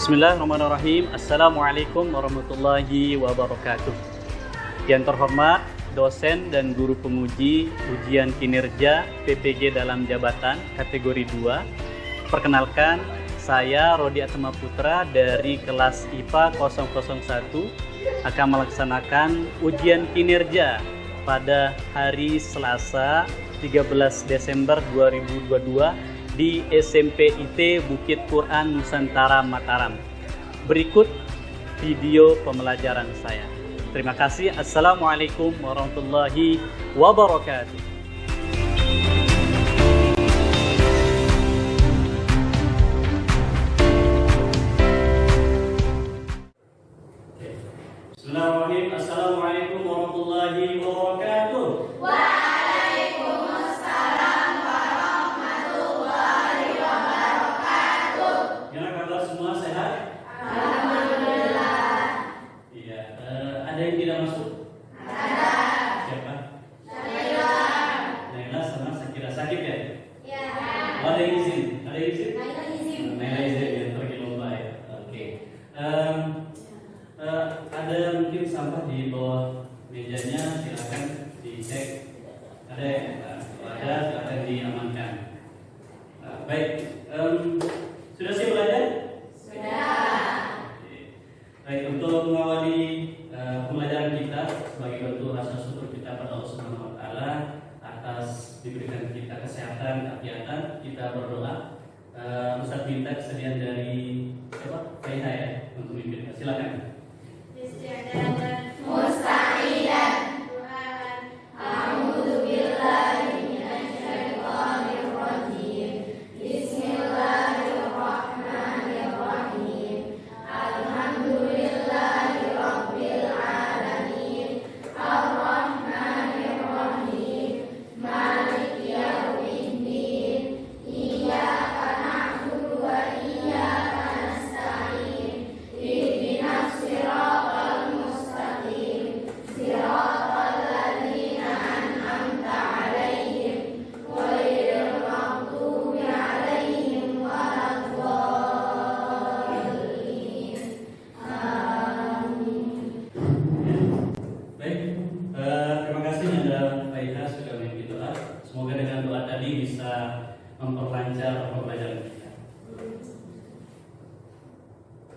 Bismillahirrahmanirrahim. Assalamualaikum warahmatullahi wabarakatuh. Yang terhormat dosen dan guru penguji ujian kinerja PPG dalam jabatan kategori 2. Perkenalkan, saya Rodi Atma Putra dari kelas IPA 001 akan melaksanakan ujian kinerja pada hari Selasa 13 Desember 2022 di SMP IT Bukit Quran Nusantara Mataram. Berikut video pembelajaran saya. Terima kasih. Assalamualaikum warahmatullahi wabarakatuh. Bismillahirrahmanirrahim. Assalamualaikum warahmatullahi wabarakatuh. Ada yang tidak masuk? Ada. Siapa? Naila. Naila sama Sakira sakit ya? Iya. Oh, ada yang izin? Ada yang izin? Naila izin. Naila izin ya, pergi lomba ya. Oke. Ada mungkin sampah di bawah mejanya, silakan dicek. Ada ya? Kalau ada silakan diamankan. Baik. Sudah siap belajar? Sudah. Baik, untuk mengawali pembelajaran kita sebagai bentuk rasa syukur kita pada Allah Subhanahu wa taala atas diberikan kita kesehatan, kegiatan, kita berdoa. Ustaz minta kesediaan dari siapa? Faiha ya untuk memimpin. Silakan. Istiadat musta'idan Tuhan, a'udzubillahi minasyaitonir rajim. Bismillahirrahmanirrahim. Alhamdulillahi rabbil alamin. Ar-Rahmanir-Rahim. Maliki yaumiddin. Iyyaka na'budu wa iyyaka nasta'in. Ihdinas siratal mustaqim. Siratal ladzina an'amta 'alaihim ghairil maghdubi 'alaihim waladdallin. Amin. Baik, terima kasih Anda Faiha sudah memimpin doa. Semoga dengan doa tadi bisa memperlancar pembelajaran kita.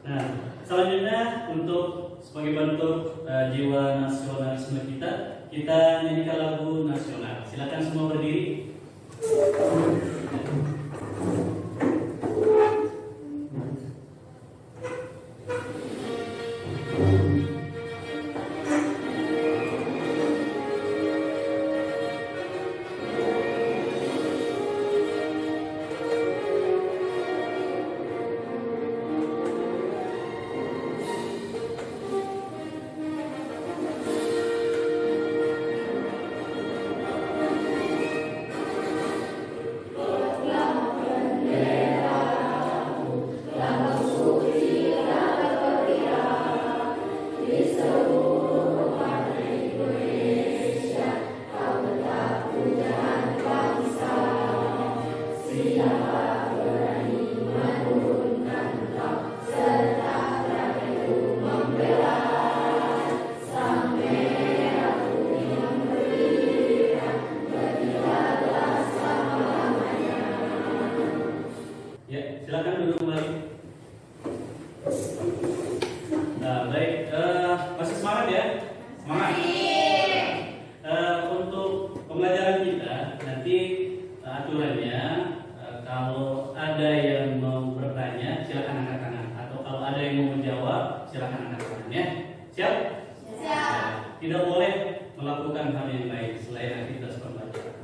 Nah, selanjutnya untuk sebagai bentuk jiwa nasionalisme kita nyanyikan lagu nasional. Silakan semua berdiri. Ya, silakan duduk kembali. Nah, baik, masih semangat ya? Semangat. Untuk pembelajaran kita nanti aturannya kalau ada yang mau bertanya silakan angkat tangan, atau kalau ada yang mau menjawab silakan angkat tangan ya. Siap? Siap. Tidak boleh melakukan hal yang lain selain aktivitas pembelajaran.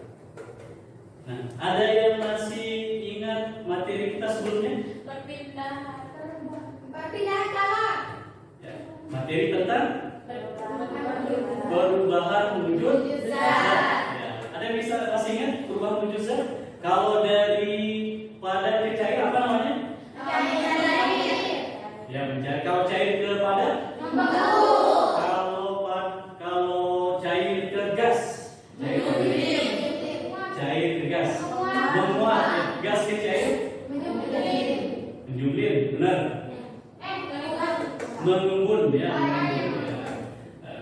Nah, ada yang masih ingat materi kita sebelumnya? Perpindahan kalah. Ya, materi tentang perubahan wujud zat. Ya, ada yang bisa masih ingat perubahan wujud zat? Kalau dari padat ke cair apa namanya? Ya, mencair. Kalau cair ke padat? Kalau cair ke gas? Cair ke gas. Menguap. Gas ke cair? Menjumlir. Benar. Mengembun ya.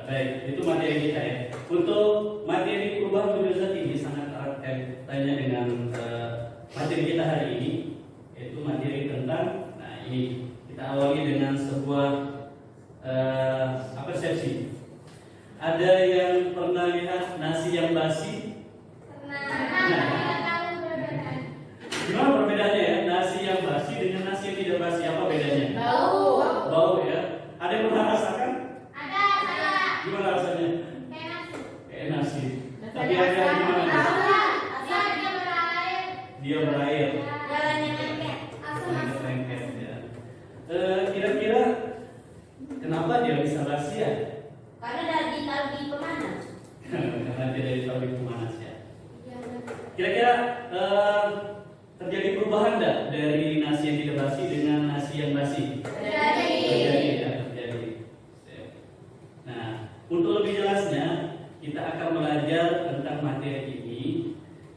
Baik, itu materi kita ya. Untuk materi perubahan wujud zat ini sangat erat kaitannya dengan materi kita hari ini, yaitu materi tentang, nah ini kita awali dengan sebuah persepsi. Ada yang pernah lihat nasi yang basi? Gimana perbedaannya ya? Nasi yang basi dengan nasi yang tidak basi, apa bedanya? Bau ya. Ada yang pernah rasakan? Ada, saya. Gimana rasanya? Kayak nasi. Tapi ada gimana? Dia berair. Lengket ya. Kira-kira kenapa dia bisa basi ya? Karena dia dari tahu pemanas ya. Kira-kira terjadi perubahan enggak dari nasi yang tidak basi dengan nasi yang basi? Terjadi. Nah, untuk lebih jelasnya kita akan belajar tentang materi ini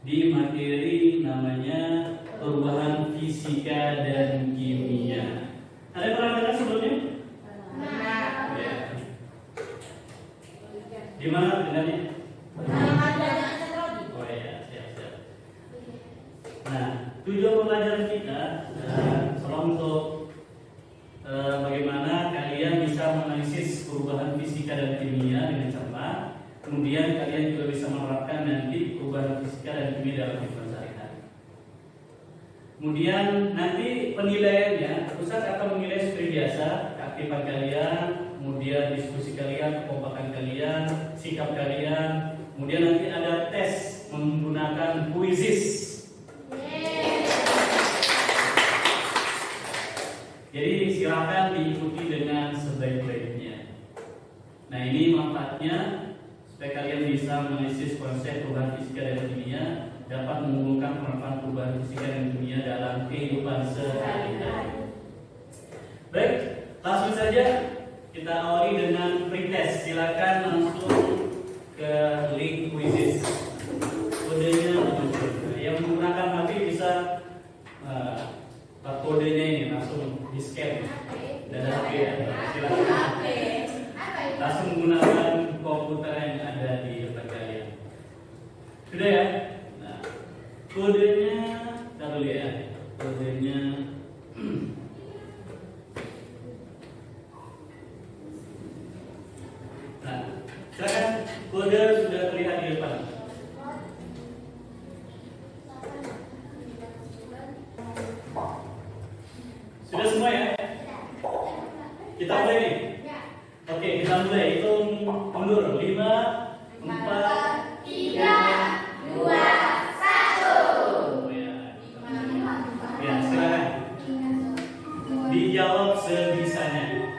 di materi namanya perubahan fisika dan kimia. Ada pernah dengar sebelumnya? Ya. Di mana dengarnya? Oh ya, siap. Nah, tujuan pembelajaran kita adalah untuk bagaimana kalian bisa menganalisis perubahan fisika dan kimia dengan cepat. Kemudian kalian juga bisa menerapkan nanti perubahan fisika dan kimia dalam kehidupan sehari-hari. Kemudian nanti penilaiannya, Ustaz akan menilai seperti biasa keaktifan kalian, kemudian diskusi kalian, kekompakan kalian, sikap kalian. Kemudian nanti ada tes menggunakan kuisis. Jadi silakan diikuti dengan sebaik-baiknya. Nah ini manfaatnya supaya kalian bisa menganalisis konsep perubahan fisika dan kimia, dapat mengumpulkan pemanfaatan perubahan fisika dan kimia dalam kehidupan sehari-hari. Baik, langsung saja kita awali dengan pretest. Silakan langsung ke link kuisis. Kodenya yang menggunakan HP bisa kodenya ini langsung di scan dan HP ya. Silakan langsung menggunakan komputer yang ada di depan kalian. Sudah ya? Nah, kodenya taruh ya. Kodenya nah, silakan, kode sudah terlihat di depan. Sudah semua ya? Kita mulai nih. Oke, kita mulai. Hitung mundur. 5, 4, 3, 2, 1. Ya, silakan. Dijawab sebisanya.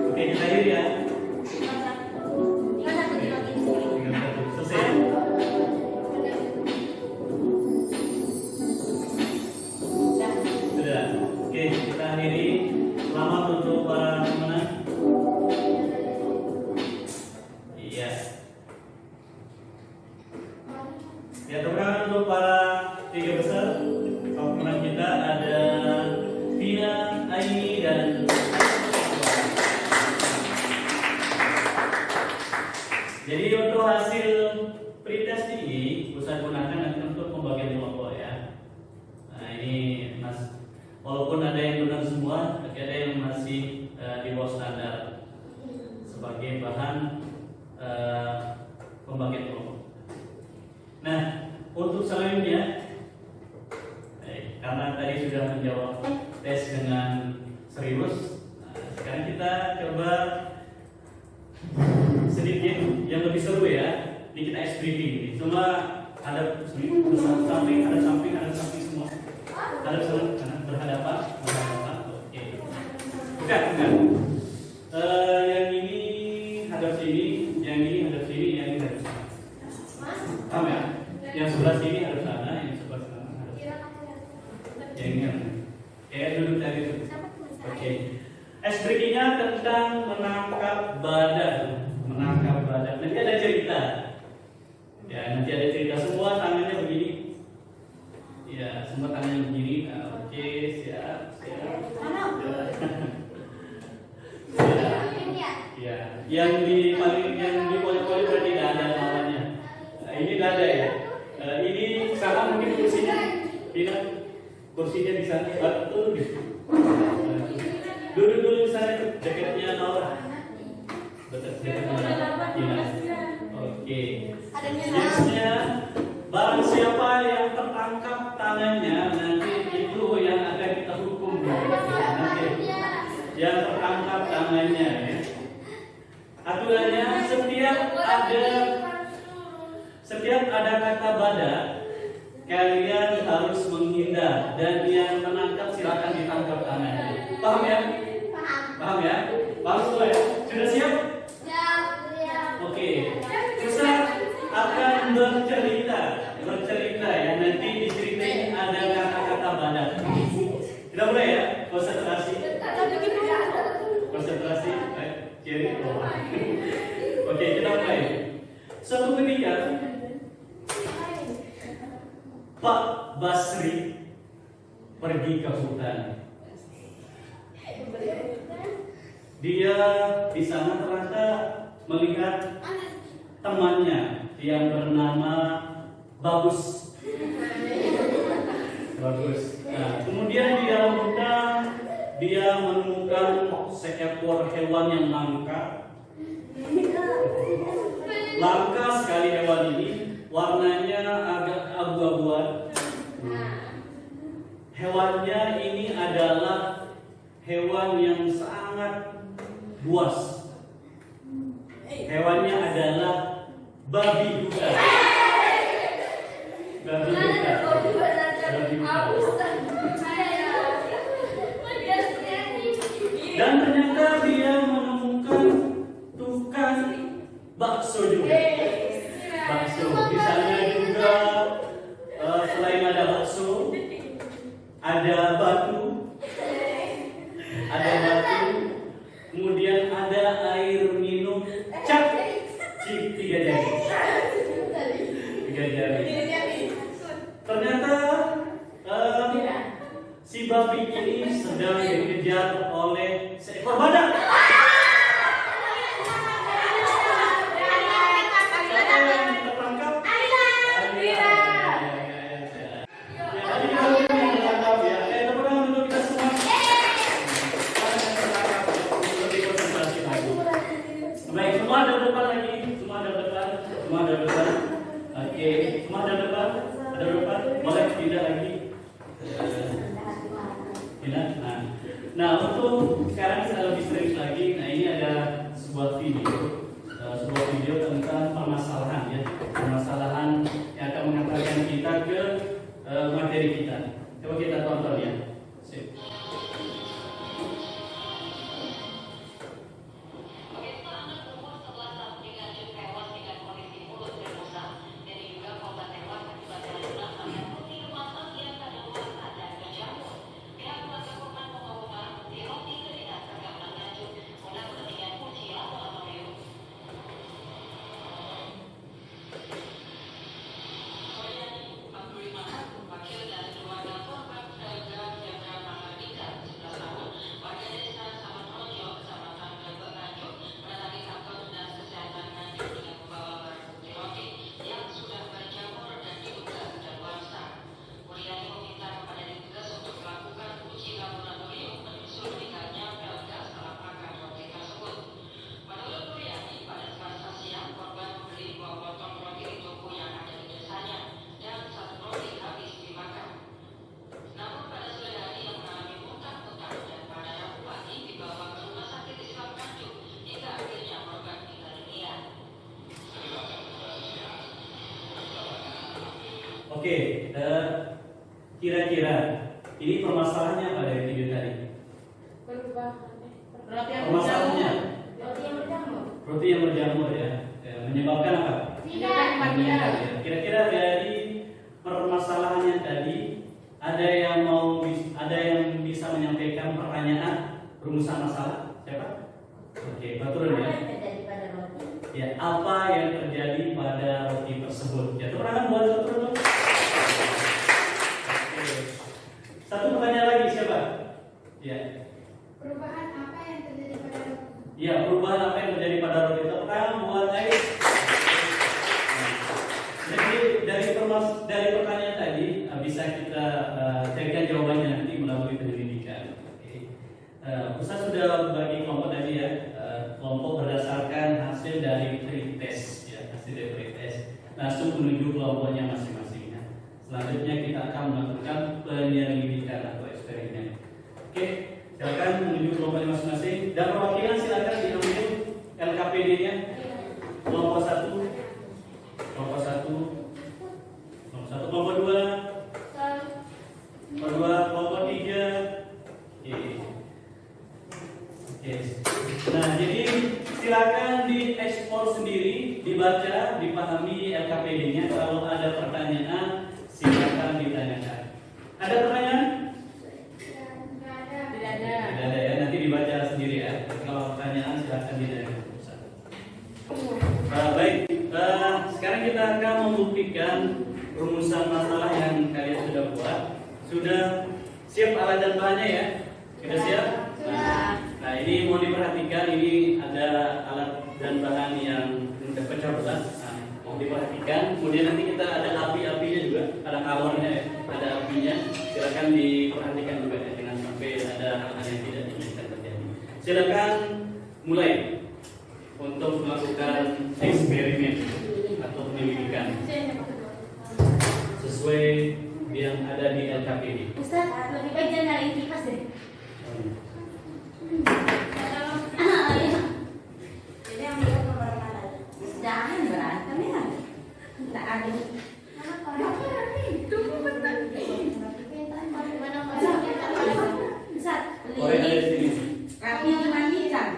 Oke, kita akhiri ya. Selesai. Sudah. Oke, kita akhiri. Selamat untuk para pemenang. Iya. Ya, teman-teman, untuk para 3 besar pemenang kita ada Vina, Aini, dan jadi untuk hasil pretest ini Ustaz gunakan nanti untuk pembagian kelompok ya. Nah ini mas, walaupun ada yang benar semua, tapi ada yang masih di bawah standar sebagai bahan pembagian kelompok. Nah untuk selanjutnya, karena tadi sudah menjawab tes dengan serius, sekarang kita coba sedikit yang lebih seru ya. Ini kita ice breaking ini. Semua ada samping semua. Ada berhadapan. Oke. Bukan. Yang ini hadap sini, yang ini hadap sini, yang ini hadap sini. Paham ya? Yang sebelah sini harus sana, yang sebelah sana harus. Jangan. Kayak dulu tadi itu. Oke. Berikutnya tentang menangkap badan. Menangkap badan. Nanti ada cerita. Ya, nanti ada cerita. Semua tangannya begini. Ya, semua tangannya begini. Nah, oke, siap. Ya, yang di poli-poli berarti tidak ada lawannya. Nah, ini tidak ada ya. Ini sama mungkin kursinya. Tidak. Kursinya di sana. Betul. Duduk dulu di sana, jaketnya Nora. Betul, jaketnya Nora. Oke. Nextnya, barang siapa yang tertangkap tangannya nanti itu yang akan kita hukum. Nanti yang tertangkap tangannya ya. Aturannya setiap ada kata badan, kalian harus menghindar dan yang menangkap silakan ditangkap tangannya. Paham ya? Paham ya? Paham semua ya? Sudah siap? Oke. Ustaz akan bercerita ya. Nanti di cerita ini ada kata-kata badan. Kita mulai ya? Konsentrasi. Kiri. Oke, kita mulai. Suatu ketika Pak Basri pergi ke hutan. Dia di sana ternyata melihat temannya yang bernama Bagus. Nah, kemudian di dalam hutan dia menemukan seekor hewan yang langka sekali hewan ini, warnanya agak abu-abuan. Hewannya ini adalah hewan yang sangat buas. Hewannya adalah babi hutan. Dan ternyata dia menemukan tukang bakso juga. Di sana juga selain ada bakso, ada batu, kemudian ada air minum cap 3 jari. Ternyata si babi ini sedang dikejar oleh seekor badak. Nah, untuk sekarang kita lebih serius lagi. Nah, ini ada sebuah video tentang permasalahan yang akan mengantarkan kita ke materi kita. Coba kita tonton ya. Sip. Oke, kira-kira ini permasalahannya apa dari video tadi? Permasalahannya roti yang berjamur ya. Menyebabkan apa? Tidak. Meninggal. Kira-kira dari permasalahannya tadi ada yang bisa menyampaikan pertanyaan rumusan masalah? Siapa? Oke, Pak Turun ya. Ya, apa yang terjadi pada roti tersebut? Ya, tepuk tangan buat Pak Turun. Oke. Satu pertanyaan lagi siapa? Ya. Perubahan apa yang terjadi pada roti? Ya, perubahan apa yang terjadi pada roti? Tepuk tangan buat Ais. Jadi dari pertanyaan tadi bisa kita carikan jawabannya nanti melalui penyelidikan. Oke. Ustaz sudah bagi kelompok tadi ya, kelompok berdasarkan hasil dari pretest ya, hasil dari pretest langsung menuju kelompoknya masing-masing. Ya. Selanjutnya kita akan melakukan penyelidikan atau eksperimen. Oke, silakan menuju kelompoknya masing-masing dan perwakilan silakan diambil LKPD-nya. Kelompok 1, kelompok 1, kelompok 1, kelompok 2, kelompok 2, kelompok 3. Oke. Nah, jadi silakan diekspor sendiri, dibaca, dipahami LKPD-nya. Kalau ada pertanyaan, silakan ditanyakan. Ada pertanyaan? Tidak ada. Tidak ada ya, nanti dibaca sendiri ya. Kalau pertanyaan silakan ditanyakan. Baik, sekarang kita akan membuktikan rumusan masalah yang kalian sudah buat. Sudah siap alat dan bahannya ya? Sudah siap? Nah, ini mau diperhatikan, ini ada alat dan bahan yang terpecah belah. Nah, mau diperhatikan. Kemudian nanti kita ada api-apinya juga, ada kalornya ya, ada apinya. Silakan diperhatikan juga ya, jangan sampai ada hal-hal yang tidak diinginkan terjadi. Silakan mulai untuk melakukan eksperimen atau penyelidikan sesuai yang ada di LKPD. Ustaz, lebih baik jangan nyalain kipas deh. Jadi yang dia nomor mana? Jangan berantem ya. Tidak ada. Tunggu bentar. Ustaz, Oh, yang ada di sini. kami dimandikan.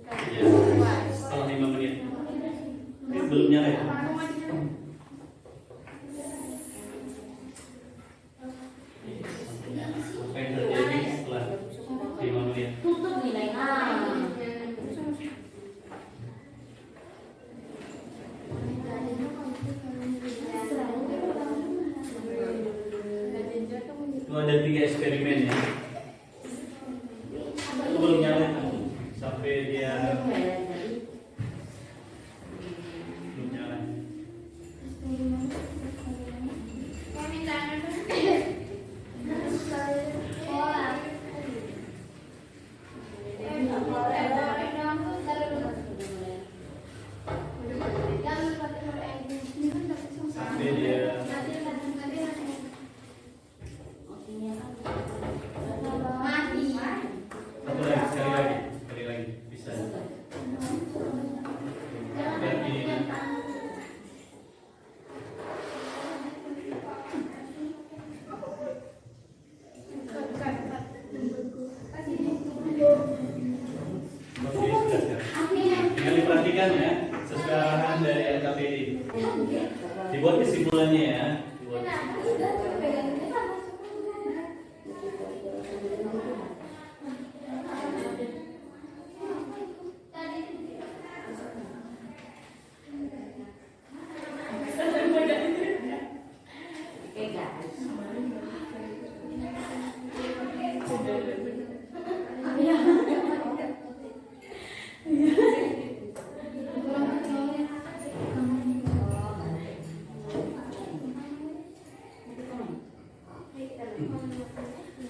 Ya, setelah 5 menit. Ini belum nyala ya? Apa yang terjadi setelah 5 menit? Tutup nilai. Itu ada 3 eksperimen ya. Itu belum nyala sampai dia belum nyala. Sampai dia satu lagi, sekali lagi bisa. Berarti oke, sudah siap. Tinggal diperhatikan ya, sesuai arahan dari LKPD. Dibuat kesimpulannya ya. Dibuat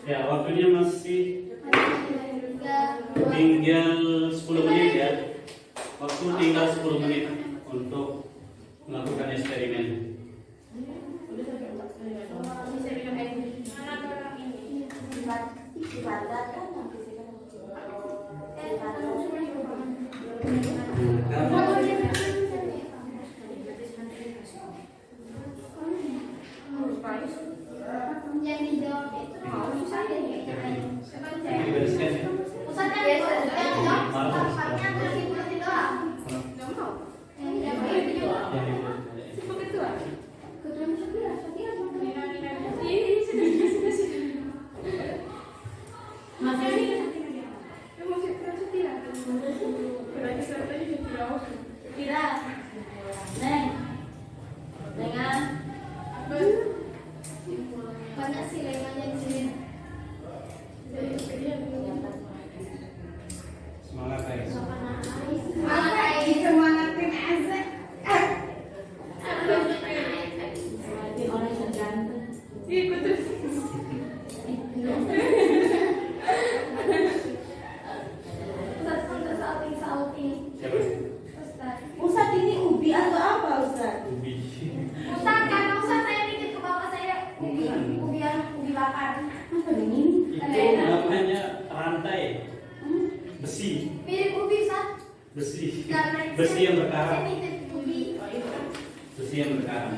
ya, waktunya masih tinggal 10 menit ya. Waktu tinggal 10 menit untuk melakukan eksperimen. Yang dijawab itu mau susah deh. Dibereskan ya. Ustaz kan yang jawab, tampaknya aku simpulin doang. Nggak mau. besi yang berkarat. Besi yang berkarat.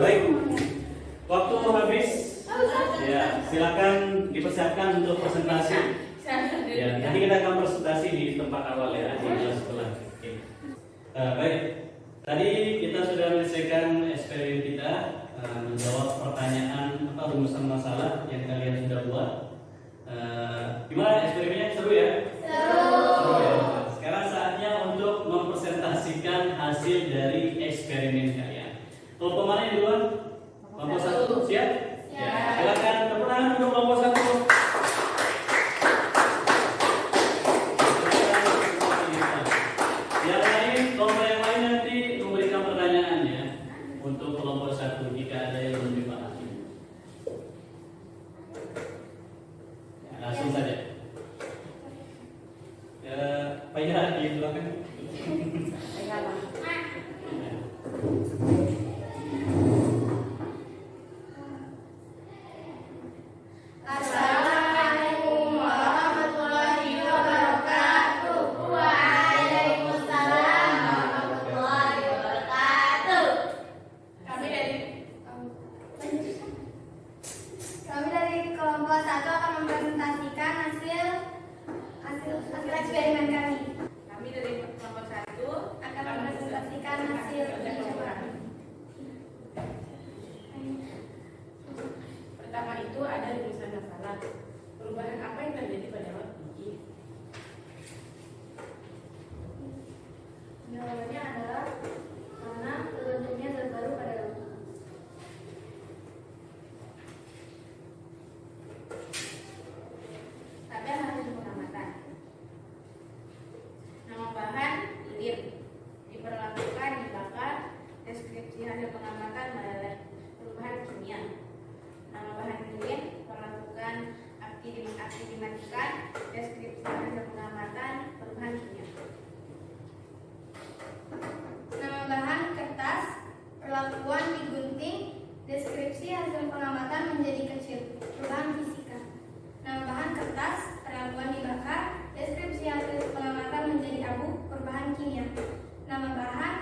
Baik, waktu habis. Ya, silakan dipersiapkan untuk presentasi. Ya, nanti kita akan presentasi di tempat awal ya, di kelas sekolah. Oke. Baik, tadi kita sudah menyelesaikan eksperimen kita, menjawab pertanyaan atau rumusan masalah yang kalian sudah buat. Gimana eksperimennya? Seru ya? Seru ya. Sekarang saatnya untuk mempresentasikan hasil dari eksperimen kalian. Kelompok mana yang duluan? Kelompok 1, siap? Ya, silakan tepuk tangan untuk kelompok 1. Yang lain, kelompok yang lain nanti memberikan pertanyaannya untuk kelompok 1 jika ada yang belum dipahami. Ya, langsung saja. Ya, Pak Ira di belakang. Assalamualaikum warahmatullahi wabarakatuh. Waalaikumsalam warahmatullahi wabarakatuh. Kami dari kelompok 1 akan mempresentasikan hasil eksperimen kami. Kami dari kelompok 1 Akan mempresentasikan hasil pencoba. pertama itu ada rumusan masalah. Perubahan apa yang terjadi pada waktu ini? Jawabannya adalah karena terbentuknya zat baru pada laut. Pada hasil pengamatan. Nama bahan lilir diperlakukan dibakar. Deskripsi hasil pengamatan adalah perubahan kimia. Nama bahan lilir diperlakukan api dimatikan. Deskripsi hasil pengamatan perubahan kimia. Nama bahan kertas, perlakuan digunting, deskripsi hasil pengamatan menjadi kecil, perubahan fisika. Nama bahan kertas, perlakuan dibakar, deskripsi hasil pengamatan menjadi abu, perubahan kimia. Nama bahan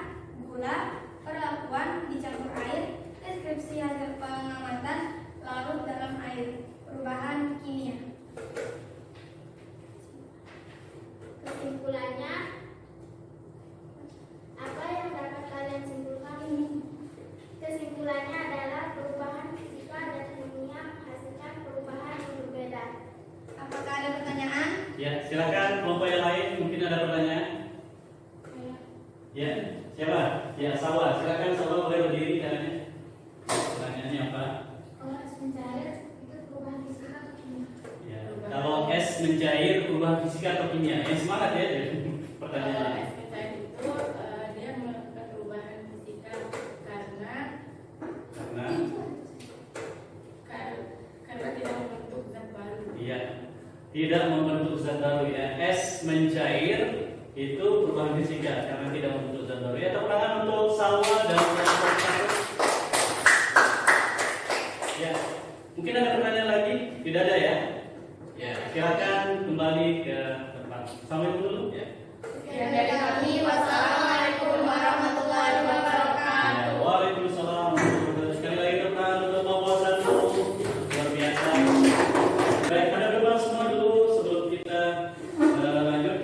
gula, perlakuan dicampur air, deskripsi hasil pengamatan larut dalam air, perubahan kimia. Kesimpulannya, apa yang dapat kalian simpulkan ini? Kesimpulannya adalah perubahan fisika dan kimia menghasilkan perubahan yang berbeda. Apakah ada pertanyaan? Ya, silakan kelompok yang lain mungkin ada pertanyaan. Ya, siapa? Ya, Sawa. Silakan Sawa boleh berdiri caranya. Pertanyaannya apa? Kalau es mencair itu perubahan fisika atau kimia? Ya, kalau es mencair perubahan fisika atau kimia? Yang semangat ya Kalau pertanyaannya. es mencair itu dia melakukan perubahan fisika karena tidak membentuk zat baru. Iya, tidak membentuk zat baru ya. Es mencair itu perubahan fisika karena tidak membentuk zat baru. Ya, tepuk tangan untuk Salwa dan kelompok 1. Ya, mungkin ada pertanyaan lagi? Tidak ada ya? Ya, silakan kembali ke tempat. Sampai dulu ya. Sekian dari kami. Wassalamualaikum warahmatullahi wabarakatuh. Ya, waalaikumsalam. Sekali lagi tepuk tangan untuk kelompok 1. Luar biasa. Baik, ada depan semua dulu sebelum kita lanjut.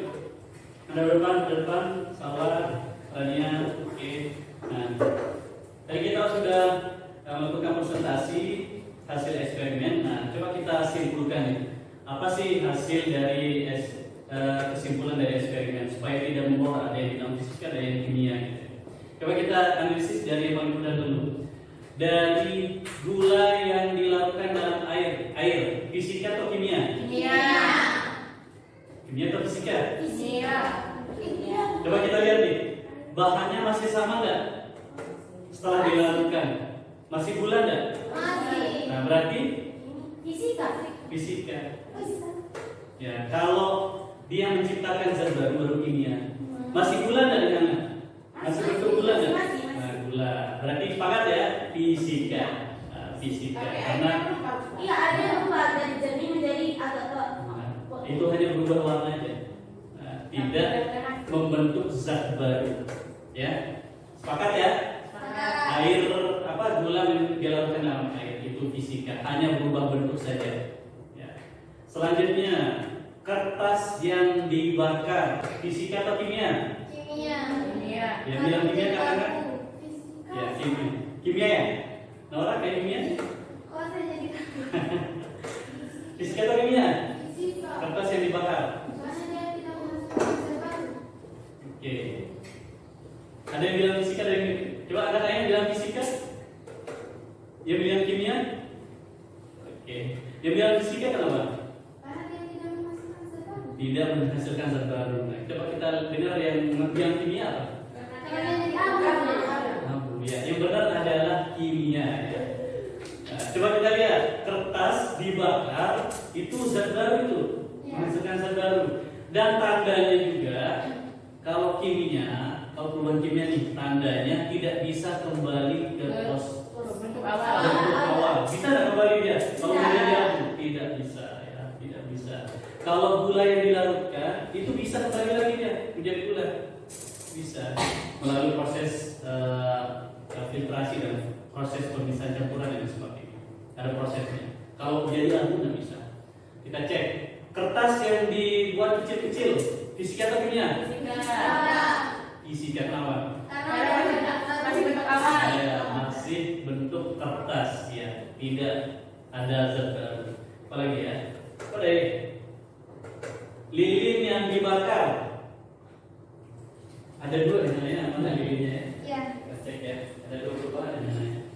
Ada depan, Sabar, Tania, oke. Nah, tadi kita sudah melakukan presentasi hasil eksperimen. Nah, coba kita simpulkan nih. Apa sih hasil dari kesimpulan dari eksperimen supaya tidak membawa ada yang bidang fisika, ada yang kimia gitu. Coba kita analisis dari yang paling mudah dulu. Dari gula yang dilarutkan dalam air, fisika atau kimia? Kimia. Kimia atau fisika? Kimia. Coba kita lihat nih, bahannya masih sama nggak? Setelah dilarutkan, masih gula nggak? Masih. Nah, berarti Fisika. fisika. Ya, kalau dia menciptakan zat baru kimia, masih gula nggak di sana? Masih bentuk gula nggak? Masih. Nah, gula. Berarti sepakat ya, fisika. Fisika. Karena Iya, ada yang berubah dari jernih menjadi agak ini berubah warna aja. Nah, tidak membentuk zat baru. Ya, sepakat ya? Air gula dilarutkan dalam air itu fisika, hanya berubah bentuk saja. Ya. Selanjutnya kertas yang dibakar, fisika atau kimia? Kimia. Yang bilang kimia kakak? Ya, kimia. Kimia ya? Nora kayak kimia? Kok saya jadi takut? Fisika atau kimia? Fisika. Kertas yang dibakar. Soalnya dia tidak menghasilkan zat baru. Oke. Ada yang bilang fisika, ada yang coba ada yang bilang fisika? Yang bilang kimia? Oke. Yang bilang fisika kenapa? Karena dia tidak menghasilkan zat baru. Tidak menghasilkan zat baru. Nah, coba kita dengar yang kimia apa? Karena dia tidak menghasilkan. Ya, yang benar adalah kimia. Ya. Nah, coba kita lihat kertas dibakar itu zat baru itu, menghasilkan zat baru. Dan tandanya juga kalau kimia, kalau perubahan kimia nih tandanya tidak bisa kembali ke bentuk bentuk awal. awal. Bisa nggak kembali dia? Kalau dia dilarut tidak bisa, ya, tidak bisa. Kalau gula yang dilarutkan itu bisa kembali lagi dia menjadi gula, bisa melalui proses filtrasi dan proses pemisahan campuran dan sebagainya. Ada prosesnya. Kalau menjadi lagu nggak bisa. Kita cek kertas yang dibuat kecil-kecil, fisika atau kimia? Fisika kenapa? Masih bentuk awal. Ya, masih bentuk kertas ya, tidak ada zat baru. Apalagi ya? Lilin yang dibakar. Ada dua namanya, mana lilinnya ya? Iya. Kita cek ya. Ada dua perubahan namanya.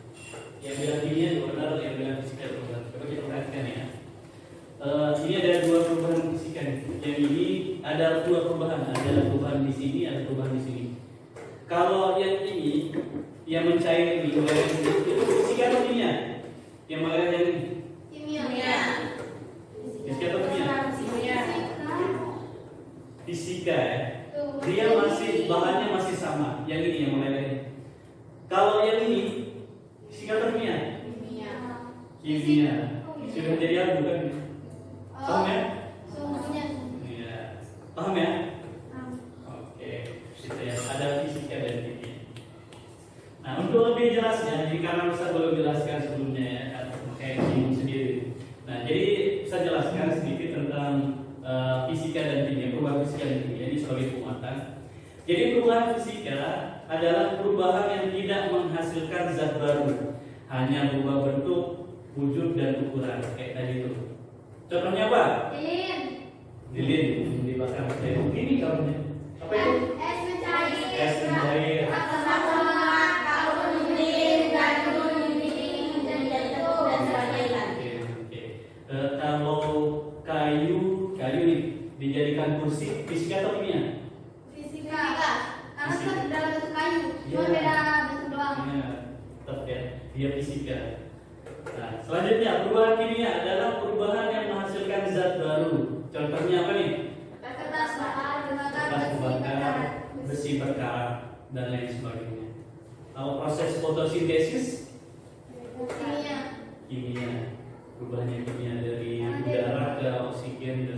Yang bilang kimia benar, yang bilang fisika benar. Coba kita perhatikan ya. Ini ada dua perubahan fisika. Yang ini ada dua perubahan. Ada perubahan di sini, ada perubahan di sini. Kalau yang ini, yang mencair ini, itu fisika atau kimia? Yang mengalir yang ini, Kimia. fisika atau kimia? Fisika ya. Tuh. Dia masih bahannya masih sama. Yang ini yang mengalir. Kalau yang ini fisika atau kimia? Kimia. Sudah jadi abu kan? Paham ya? Sungguhnya. Iya. Paham ya? Oke. Gitu ya. Ada fisika dan kimia. Nah, untuk lebih jelasnya, jadi karena Ustaz belum jelaskan sebelumnya ya, kayak bingung sendiri. Nah, jadi saya jelaskan sedikit tentang fisika dan kimia, perubahan fisika dan kimia ini sebagai penguatan. Jadi perubahan fisika adalah perubahan yang tidak menghasilkan zat baru, hanya berubah bentuk, wujud dan ukuran kayak tadi itu. Contohnya apa? Lilin dibakar kayak begini contohnya. Apa itu? Es mencair. Es mencair. Kalau kayu nih dijadikan kursi, fisika atau kimia? Fisika. Karena Fisika. itu dalam bentuk kayu. Cuma Iya. beda bentuk doang. Ya, tetap ya, dia fisika. Nah, selanjutnya perubahan kimia adalah perubahan yang menghasilkan zat baru. Contohnya apa nih? Kertas bakar, Kertas terbakar, besi berkarat, dan lain sebagainya. Kalau proses fotosintesis, Kimia. kimia, perubahannya kimia dari udara ke oksigen.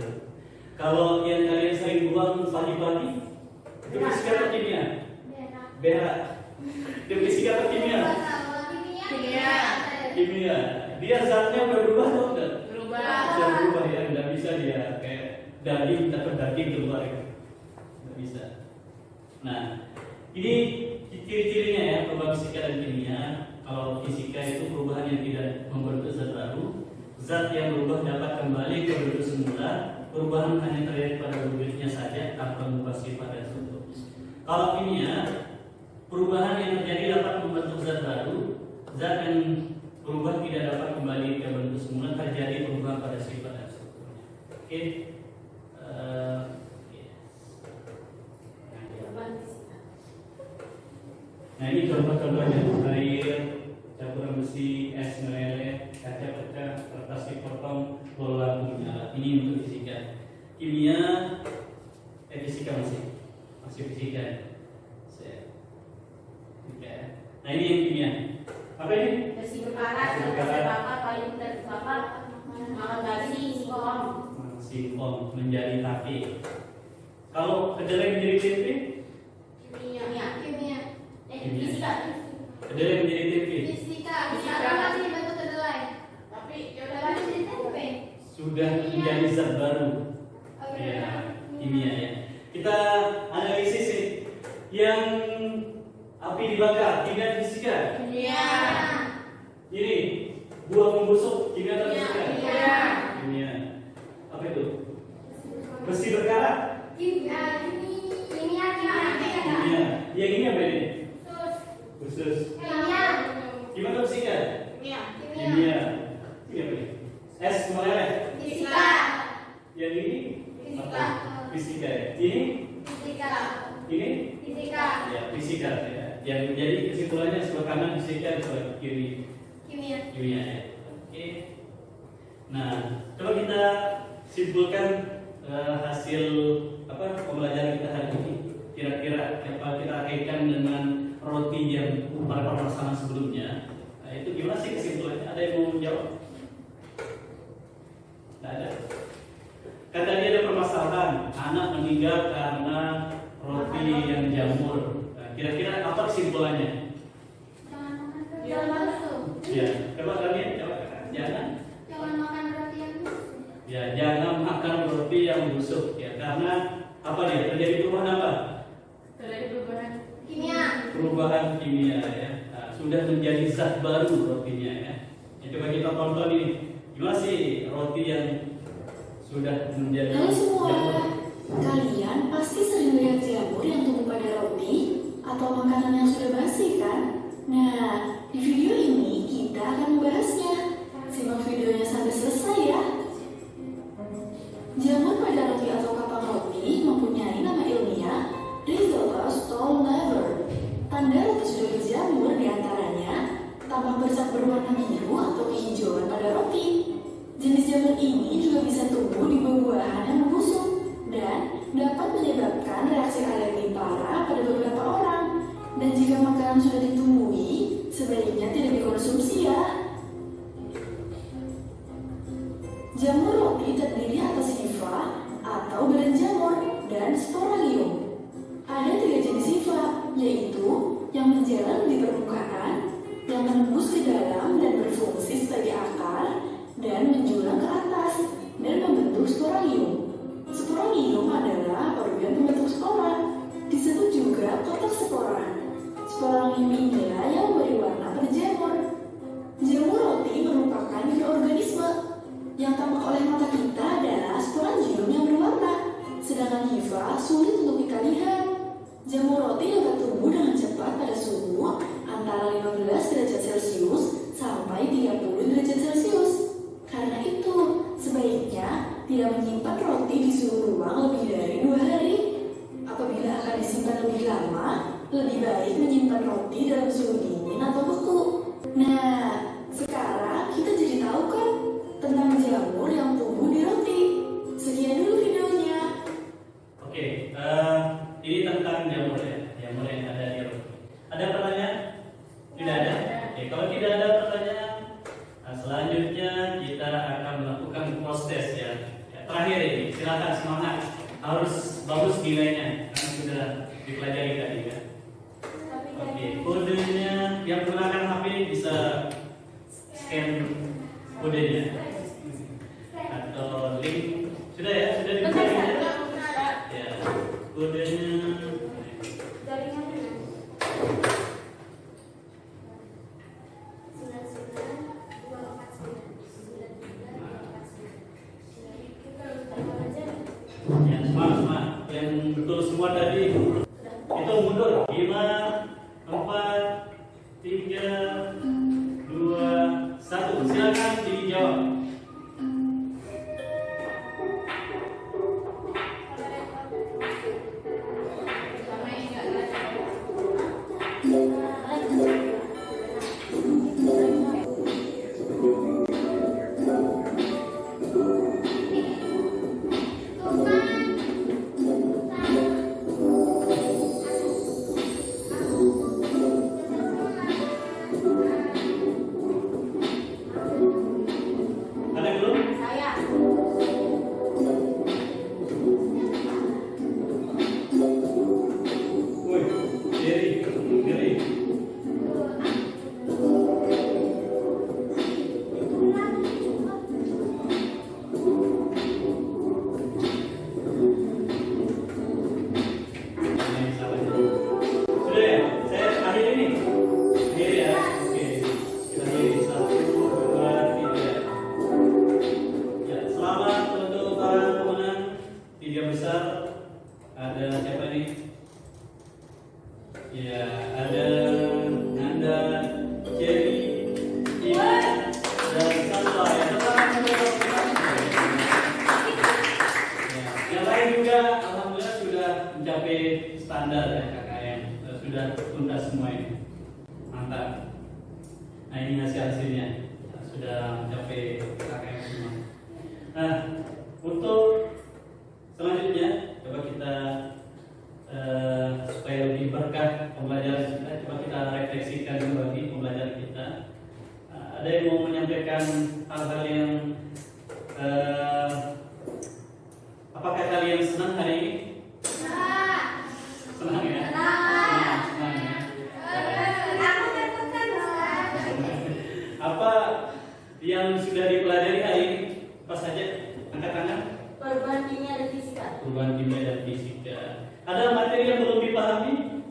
Kalau yang kalian sering buang pagi-pagi, itu fisika atau kimia? Berak. Itu fisika atau kimia? Kimia. Dia zatnya udah berubah atau enggak? Sudah berubah ya, nggak bisa dia kayak daging atau daging keluar ya. Nggak bisa. Nah, ini ciri-cirinya ya perubahan fisika dan kimia. Kalau fisika itu perubahan yang tidak membentuk zat baru, zat yang berubah dapat kembali ke bentuk semula. Perubahan hanya terjadi pada wujudnya saja tanpa mengubah sifat dan struktur. Kalau kimia, perubahan yang terjadi dapat membentuk zat baru, zat yang berubah tidak dapat kembali ke bentuk semula, terjadi perubahan pada sifat dan strukturnya. Oke. Nah, ini contoh-contohnya: air, campuran besi, es meleleh, kaca pecah, kertas dipotong, bola lampu menyala. Ini untuk fisika. Kimia, fisika masih fisika. Nah, ini yang kimia. Apa ini? Besi berkarat, kertas bakar, kayu dan bakar, makan basi, singkong. Masih singkong menjadi tapi. Kalau kedelai menjadi tempe, Kimia. Fisika. kedelai menjadi tempe. Fisika. Fisika. Fisika masih dibentuk kedelai. Tapi ya Kedelai udah jadi tempe. Sudah menjadi zat baru. Oke. Ya, kimia ya. Kita analisis nih. Yang api dibakar, kimia fisika. kimia. Ini buah membusuk, kimia atau fisika? Kimia. Kimia. Apa itu? Besi berkarat. Kimia. Kimia. Yang ini apa ini? Khusus. Kimia. Kimia atau fisika? Kimia. Kimia. Ini apa ini? S meleleh. Fisika. Yang ini? Fisika. Fisika. Ini? Fisika. Ini? Fisika. Ya, fisika ya. Yang jadi kesimpulannya sebelah kanan fisika, sebelah kiri Kimia. kimia ya. Oke. Nah, coba kita simpulkan hasil pembelajaran kita hari ini. Kira-kira apa kita kaitkan dengan roti yang pada permasalahan sebelumnya. Nah, itu gimana sih kesimpulannya? Ada yang mau menjawab? Tidak ada. Kan tadi ada permasalahan anak meninggal karena roti yang jamur. Nah, kira-kira apa kesimpulannya? Jangan makan. Ya, coba kalian coba jangan. Jangan makan roti yang busuk. Ya, jangan makan roti yang busuk ya, karena apa dia? Terjadi perubahan apa? Terjadi perubahan Kimia. Perubahan kimia ya. Nah, sudah menjadi zat baru rotinya ya. Ya, coba kita tonton ini. Gimana sih roti yang sudah menjadi Halo semua, jamur? kalian pasti sering lihat jamur yang tumbuh pada roti atau makanan yang sudah basi kan? Nah, di video ini kita akan membahasnya. Simak videonya sampai selesai ya. Jamur pada roti atau kapal roti mempunyai nama ilmiah Rhizopus stolon lever. Tanda roti sudah berjamur diantaranya tampak bercak berwarna biru atau kehijauan pada roti. Jenis jamur ini juga bisa tumbuh di buah-buahan yang membusuk dan dapat menyebabkan reaksi alergi parah pada beberapa orang. Dan jika makanan sudah ditumbuhi, sebaiknya tidak dikonsumsi ya. Jamur roti terdiri atas hifa atau badan jamur dan sporadium. Ada 3 jenis hifa, yaitu yang berjalan di permukaan, yang menembus ke dalam dan berfungsi sebagai akar, dan menjulang ke atas dan membentuk sporadium. Sporadium adalah organ pembentuk spora, disebut juga kotak spora. Sporadium inilah yang memberi warna pada jamur. Jamur roti merupakan mikroorganisme. Yang tampak oleh mata kita adalah sporangium yang berwarna, sedangkan hifa sulit untuk kita lihat. Jamur roti dapat tumbuh dengan cepat pada suhu antara 15 derajat Celcius sampai 30 derajat Celcius. Karena itu, sebaiknya tidak menyimpan roti di suhu ruang lebih dari 2 hari. Apabila akan disimpan lebih lama, lebih baik menyimpan roti dalam suhu dingin atau beku. Nah, sekarang kita jadi tahu kan tentang jamur yang tumbuh di roti. Sekian dulu videonya. Oke, ini tentang jamur ya, jamur yang ada di roti. Ada pertanyaan? Tidak ada. Oke, kalau tidak ada pertanyaan, selanjutnya kita akan melakukan proses ya. Terakhir ini, silakan semangat. Harus bagus nilainya, karena sudah dipelajari tadi ya. Oke, kodenya yang menggunakan HP bisa scan kodenya atau link. Sudah ya, sudah dipelajari ya. Ya, kodenya. Ya, semangat. Yang betul semua tadi itu mundur 5, 4, 3, 2, 1. Silakan dijawab. Ada siapa nih? Ya, ada Nanda, Jerry, Ina, dan Salwa. Ya, yang lain juga alhamdulillah sudah mencapai standar ya KKM, sudah tuntas semua ini. Mantap. Nah, ini hasilnya sudah mencapai KKM semua. Nah, untuk selanjutnya coba kita supaya lebih berkah pembelajaran kita, coba kita refleksikan kembali pembelajaran kita. Ada yang mau menyampaikan hal-hal yang apakah kalian senang hari ini? Senang ya? Senang ya? Apa yang sudah dipelajari hari ini? Apa saja? Angkat tangan. Perubahan kimia dan fisika. Perubahan kimia dan fisika. Ada materi yang belum dipahami?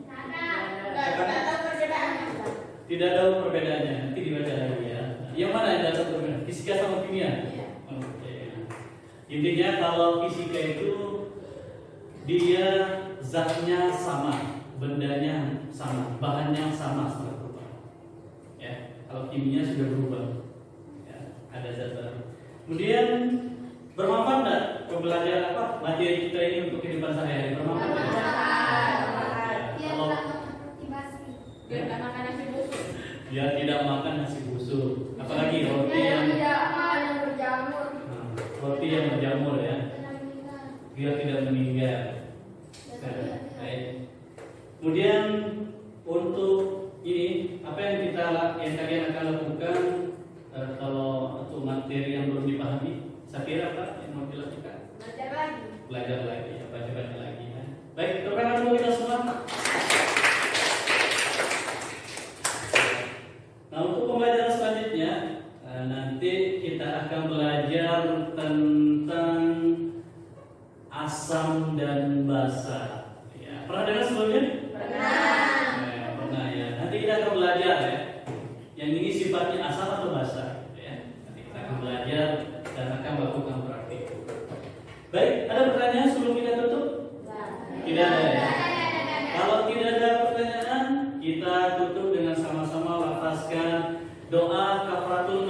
Tidak tahu perbedaannya. Nanti dibaca lagi ya. Yang mana yang tidak tahu perbedaan? Fisika sama kimia? Iya. Oke. Intinya kalau fisika itu dia zatnya sama, bendanya sama, bahannya sama setelah berubah. Ya, kalau kimia sudah berubah, ya, ada zat baru. Kemudian bermanfaat nggak pembelajaran apa materi kita ini untuk kehidupan sehari-hari? Bermanfaat nggak? Biar Kalau tak termotivasi. Biar nggak makan nasi busuk. dia tidak makan nasi busuk, apalagi roti yang berjamur. nah, roti yang berjamur ya, biar tidak meninggal. Baik. Kemudian untuk ini apa yang kalian akan lakukan kalau untuk materi yang belum dipahami? Saya apa yang mau dilakukan? Belajar lagi, baca lagi ya. Baik, terima dulu kita semua. Nah, untuk pembelajaran selanjutnya nanti kita akan belajar tentang asam dan basa. Ya, pernah dengar sebelumnya? Pernah ya. Nanti kita akan belajar ya. Yang ini sifatnya asam atau basa. Ya. Nanti kita akan belajar dan akan melakukan praktik. Baik, ada pertanyaan sebelum kita tutup? Tidak ada ya. Kalau tidak ada pertanyaan, kita tutup dengan sama-sama lafazkan doa kafaratul